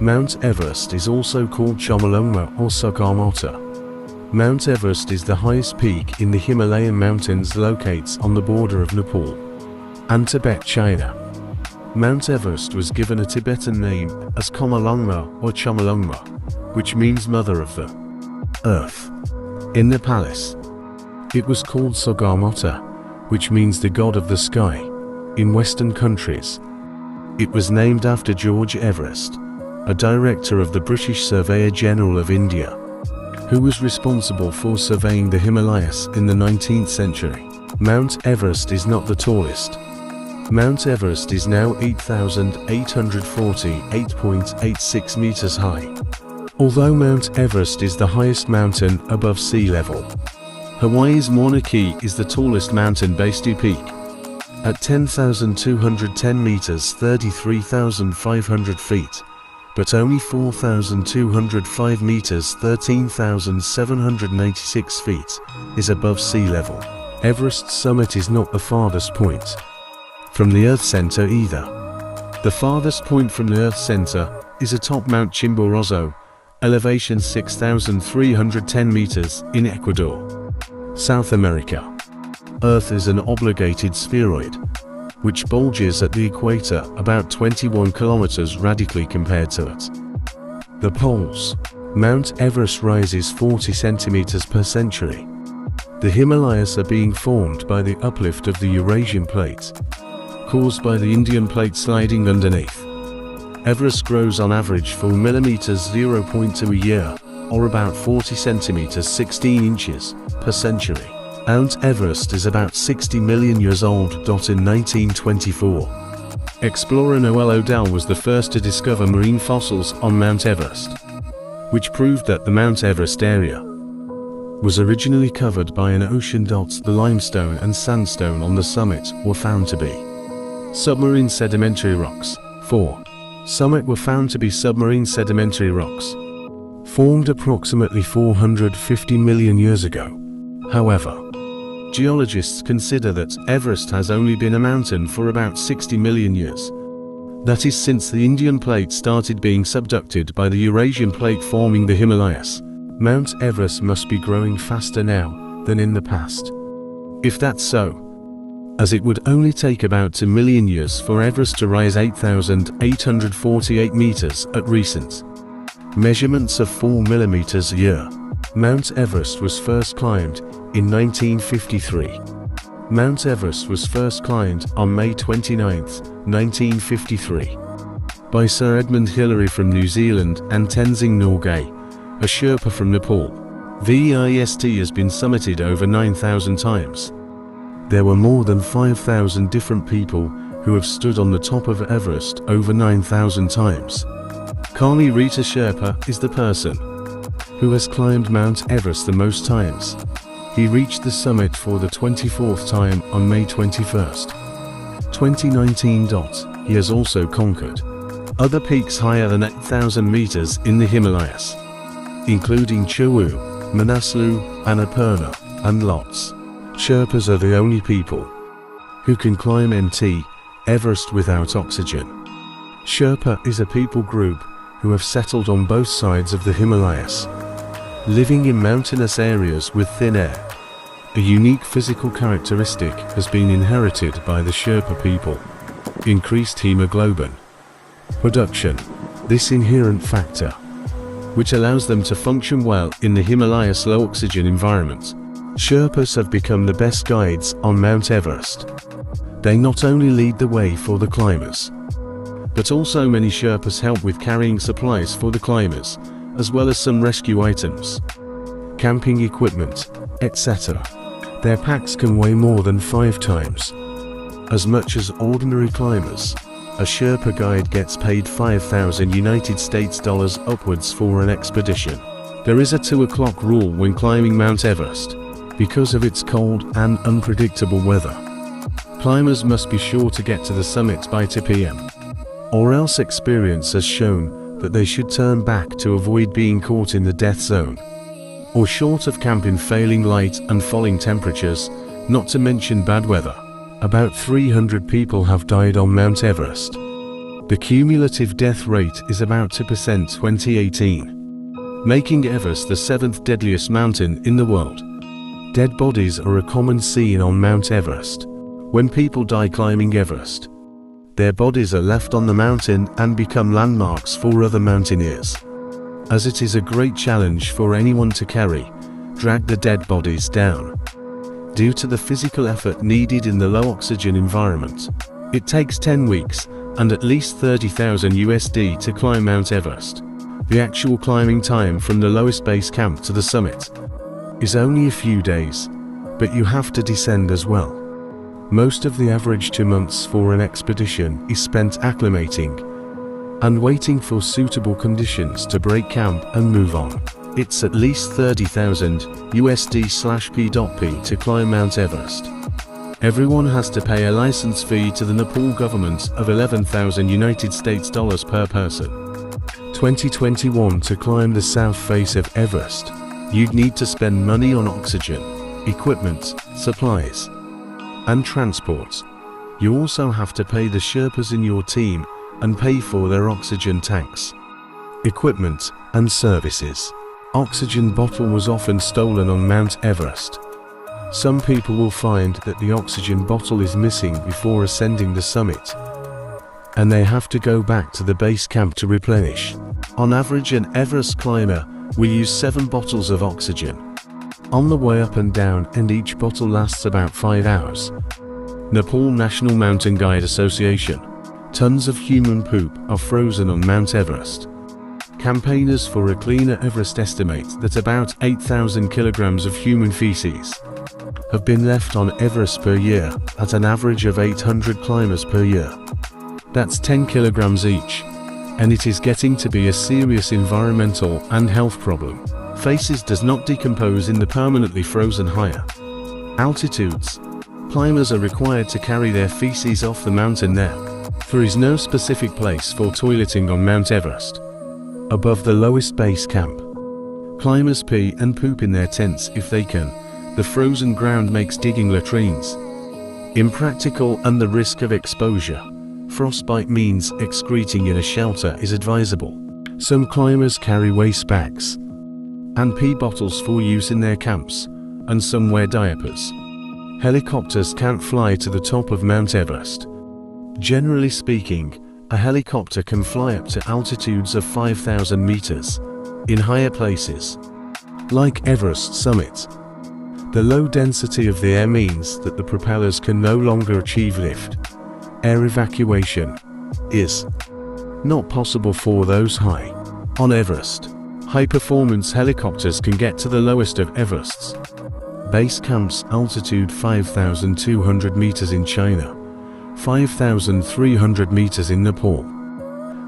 Mount Everest is also called Chomolungma or Sagarmatha. Mount Everest is the highest peak in the Himalayan mountains located on the border of Nepal and Tibet, China. Mount Everest was given a Tibetan name as Chomolungma or Chomolungma, which means Mother of the Earth. In Nepalese, it was called Sagarmatha, which means the God of the Sky. In Western countries, it was named after George Everest, a director of the British Surveyor General of India, who was responsible for surveying the Himalayas in the 19th century. Mount Everest is not the tallest. Mount Everest is now 8,848.86 meters high. Although Mount Everest is the highest mountain above sea level, Hawaii's Mauna Kea is the tallest mountain-based peak. At 10,210 meters, 33,500 feet, but only 4,205 meters, 13,796 feet, is above sea level. Everest's summit is not the farthest point from the Earth center either. The farthest point from the Earth center is atop Mount Chimborazo, elevation 6,310 meters, in Ecuador, South America. Earth is an obligated spheroid, which bulges at the equator about 21 kilometers radically compared to it. The poles. Mount Everest rises 40 centimeters per century. The Himalayas are being formed by the uplift of the Eurasian plate, caused by the Indian plate sliding underneath. Everest grows on average 4 millimeters 0.2 a year, or about 40 centimeters 16 inches per century. Mount Everest is about 60 million years old. In 1924, explorer Noel Odell was the first to discover marine fossils on Mount Everest, which proved that the Mount Everest area was originally covered by an ocean. The limestone and sandstone on the summit were found to be submarine sedimentary rocks. 4. Summit were found to be submarine sedimentary rocks, formed approximately 450 million years ago. However, geologists consider that Everest has only been a mountain for about 60 million years. That is, since the Indian plate started being subducted by the Eurasian plate forming the Himalayas. Mount Everest must be growing faster now than in the past. If that's so, as it would only take about 2 million years for Everest to rise 8,848 meters at recent measurements of 4 millimeters a year. Mount Everest was first climbed in 1953. Mount Everest was first climbed on May 29, 1953, by Sir Edmund Hillary from New Zealand and Tenzing Norgay, a Sherpa from Nepal. VEIST has been summited over 9,000 times. There were more than 5,000 different people who have stood on the top of Everest over 9,000 times. Kali Rita Sherpa is the person who has climbed Mount Everest the most times. He reached the summit for the 24th time on May 21, 2019. He has also conquered other peaks higher than 8,000 meters in the Himalayas, including Chuhu, Manaslu, Annapurna, and Lhotse. Sherpas are the only people who can climb Mt. Everest without oxygen. Sherpa is a people group who have settled on both sides of the Himalayas, living in mountainous areas with thin air. A unique physical characteristic has been inherited by the Sherpa people: increased hemoglobin production. This inherent factor, which allows them to function well in the Himalayas' low oxygen environment. Sherpas have become the best guides on Mount Everest. They not only lead the way for the climbers, but also many Sherpas help with carrying supplies for the climbers, as well as some rescue items, camping equipment, etc. Their packs can weigh more than 5 times as much as ordinary climbers. A Sherpa guide gets paid $5,000 upwards for an expedition. There is a 2 o'clock rule when climbing Mount Everest, because of its cold and unpredictable weather. Climbers must be sure to get to the summit by 2 p.m. or else experience has shown that they should turn back to avoid being caught in the death zone, or short of camp in failing light and falling temperatures, not to mention bad weather. About 300 people have died on Mount Everest. The cumulative death rate is about 2% 2018, making Everest the 7th deadliest mountain in the world. Dead bodies are a common scene on Mount Everest. When people die climbing Everest, their bodies are left on the mountain and become landmarks for other mountaineers. As it is a great challenge for anyone to drag the dead bodies down. Due to the physical effort needed in the low oxygen environment, it takes 10 weeks and at least $30,000 to climb Mount Everest. The actual climbing time from the lowest base camp to the summit is only a few days, but you have to descend as well. Most of the average 2 months for an expedition is spent acclimating and waiting for suitable conditions to break camp and move on. It's at least $30,000/P.P. to climb Mount Everest. Everyone has to pay a license fee to the Nepal government of $11,000 per person. 2021 To climb the south face of Everest, you'd need to spend money on oxygen, equipment, supplies, and transport. You also have to pay the Sherpas in your team and pay for their oxygen tanks, equipment, and services. Oxygen bottle was often stolen on Mount Everest. Some people will find that the oxygen bottle is missing before ascending the summit, and they have to go back to the base camp to replenish. On average, an Everest climber will use 7 bottles of oxygen on the way up and down, and each bottle lasts about 5 hours. Nepal National Mountain Guide Association. Tons of human poop are frozen on Mount Everest. Campaigners for a cleaner Everest estimate that about 8,000 kilograms of human feces have been left on Everest per year, at an average of 800 climbers per year. That's 10 kilograms each, and it is getting to be a serious environmental and health problem. Feces does not decompose in the permanently frozen higher altitudes. Climbers are required to carry their feces off the mountain now. There is no specific place for toileting on Mount Everest. Above the lowest base camp, climbers pee and poop in their tents if they can. The frozen ground makes digging latrines impractical, and the risk of exposure frostbite means excreting in a shelter is advisable. Some climbers carry waste bags and pee bottles for use in their camps, and some wear diapers. Helicopters can't fly to the top of Mount Everest. Generally speaking, a helicopter can fly up to altitudes of 5,000 meters in higher places, like Everest summit. The low density of the air means that the propellers can no longer achieve lift. Air evacuation is not possible for those high on Everest. High-performance helicopters can get to the lowest of Everest's base camps, altitude 5,200 meters in China, 5,300 meters in Nepal,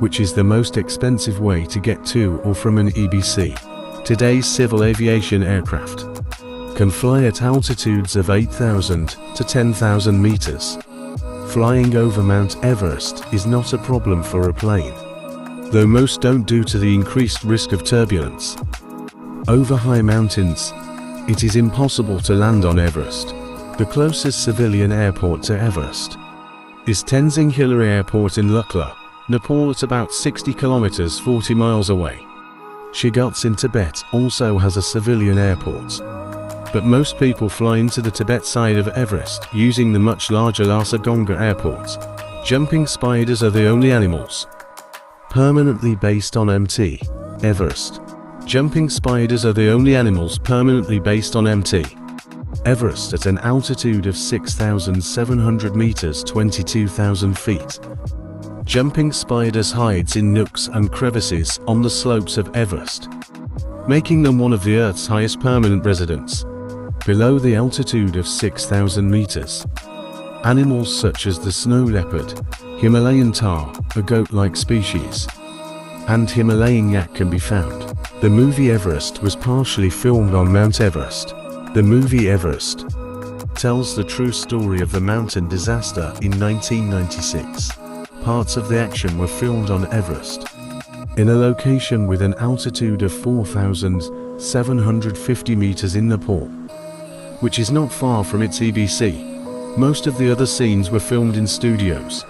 which is the most expensive way to get to or from an EBC. Today's civil aviation aircraft can fly at altitudes of 8,000 to 10,000 meters. Flying over Mount Everest is not a problem for a plane, though most don't due to the increased risk of turbulence. Over high mountains, it is impossible to land on Everest. The closest civilian airport to Everest is Tenzing Hillary Airport in Lukla, Nepal, at about 60 kilometers 40 miles away. Shigatse in Tibet also has a civilian airport, but most people fly into the Tibet side of Everest using the much larger Lhasa Gonga Airport. Jumping spiders are the only animals permanently based on Mt. Everest. Jumping spiders are the only animals permanently based on Mt. Everest at an altitude of 6,700 meters 22,000 feet. Jumping spiders hides in nooks and crevices on the slopes of Everest, making them one of the Earth's highest permanent residents. Below the altitude of 6,000 meters, animals such as the snow leopard, Himalayan tahr, a goat-like species, and Himalayan yak can be found. The movie Everest was partially filmed on Mount Everest. The movie Everest tells the true story of the mountain disaster in 1996. Parts of the action were filmed on Everest, in a location with an altitude of 4,750 meters in Nepal, which is not far from its EBC. Most of the other scenes were filmed in studios,